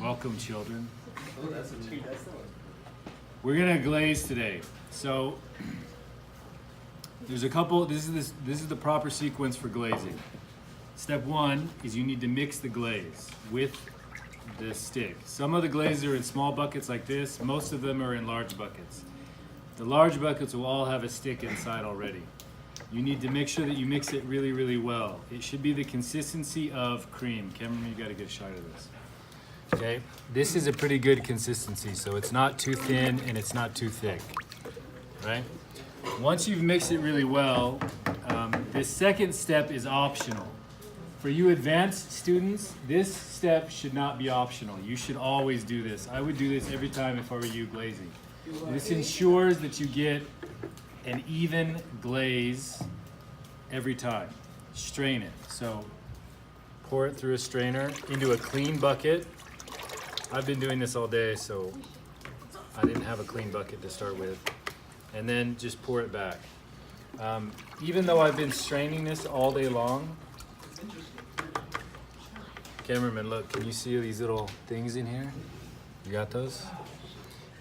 Welcome, children. Oh, that's a treat. That's the one. We're gonna glaze today. So there's a couple. This is the proper sequence for glazing. Step one is you need to mix the glaze with the stick. Some of the glazes are in small buckets like this. Most of them are in large buckets. The large buckets will all have a stick inside already. You need to make sure that you mix it really, really well. It should be the consistency of cream. Cameron, you gotta get a shot of this. Okay, this is a pretty good consistency, so it's not too thin and it's not too thick, right? Once you've mixed it really well, this second step is optional. For you advanced students, this step should not be optional. You should always do this. I would do this every time if I were you glazing. This ensures that you get an even glaze every time. Strain it. So pour it through a strainer into a clean bucket. I've been doing this all day, so I didn't have a clean bucket to start with. And then just pour it back. Even though I've been straining this all day long, cameraman, look, can you see these little things in here? You got those?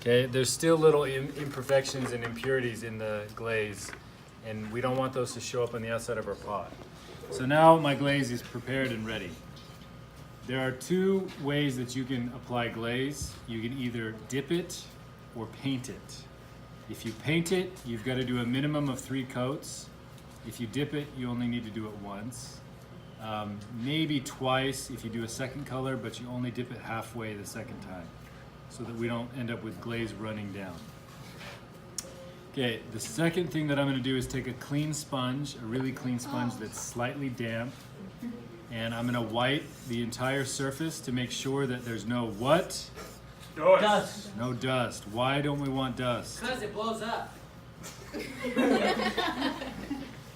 Okay, there's still little imperfections and impurities in the glaze, and we don't want those to show up on the outside of our pot. So now my glaze is prepared and ready. There are two ways that you can apply glaze. You can either dip it or paint it. If you paint it, you've got to do a minimum of 3 coats. If you dip it, you only need to do it once. Maybe twice if you do a second color, but you only dip it halfway the second time, so that we don't end up with glaze running down. Okay, the second thing that I'm going to do is take a clean sponge, a really clean sponge that's slightly damp, and I'm going to wipe the entire surface to make sure that there's no what? Dust. No dust. Why don't we want dust? Because it blows up.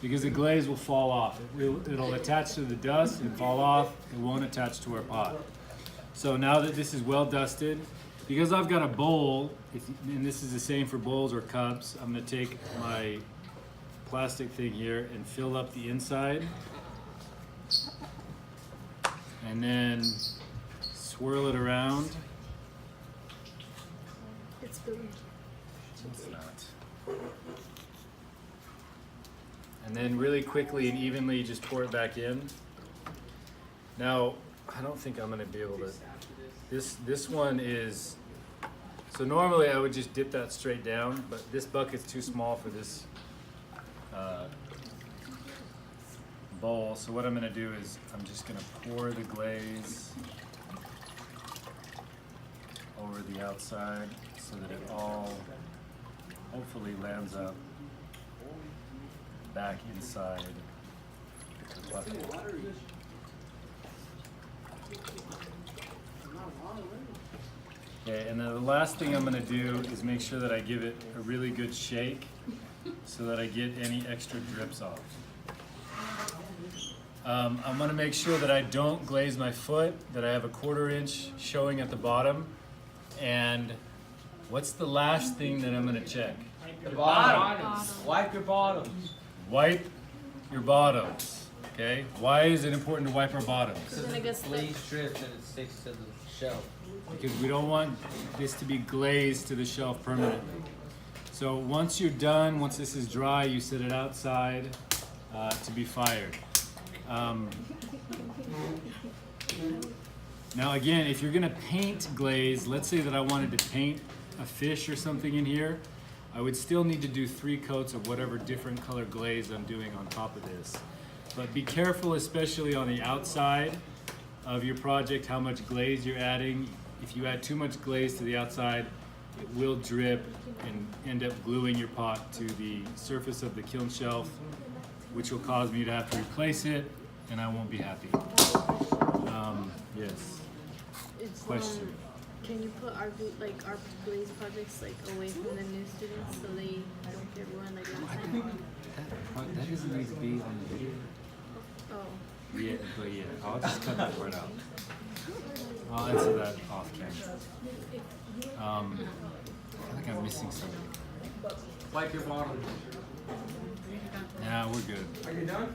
Because the glaze will fall off. It'll attach to the dust and fall off. It won't attach to our pot. So now that this is well dusted, because I've got a bowl, and this is the same for bowls or cups, I'm going to take my plastic thing here and fill up the inside. And then swirl it around. It's spilling. It's not. And then really quickly and evenly just pour it back in. Now, I don't think I'm gonna be able to, this one is, so normally I would just dip that straight down, but this bucket's too small for this bowl. So what I'm gonna do is I'm just gonna pour the glaze over the outside so that it all hopefully lands up back inside the bucket. Okay, and then the last thing I'm going to do is make sure that I give it a really good shake so that I get any extra drips off. I'm going to make sure that I don't glaze my foot, that I have a 1/4 inch showing at the bottom. And what's the last thing that I'm going to check? The bottoms. Wipe your bottoms. Wipe your bottoms. Okay? Why is it important to wipe our bottoms? Because then it gets the glaze drips and it sticks to the shelf. Because we don't want this to be glazed to the shelf permanently. So once you're done, once this is dry, you set it outside to be fired. Now again, if you're gonna paint glaze, let's say that I wanted to paint a fish or something in here, I would still need to do 3 coats of whatever different color glaze I'm doing on top of this. But be careful, especially on the outside of your project, how much glaze you're adding. If you add too much glaze to the outside, it will drip and end up gluing your pot to the surface of the kiln shelf, which will cause me to have to replace it, and I won't be happy. Yes. Question. Can you put our glaze projects away from the new students so they don't get ruined like last time? That doesn't need to be on the video. Oh. Yeah, but yeah, I'll just cut that part out. I'll answer that off camera. I feel like I'm missing something. Wipe your bottoms. Yeah, we're good. Are you done?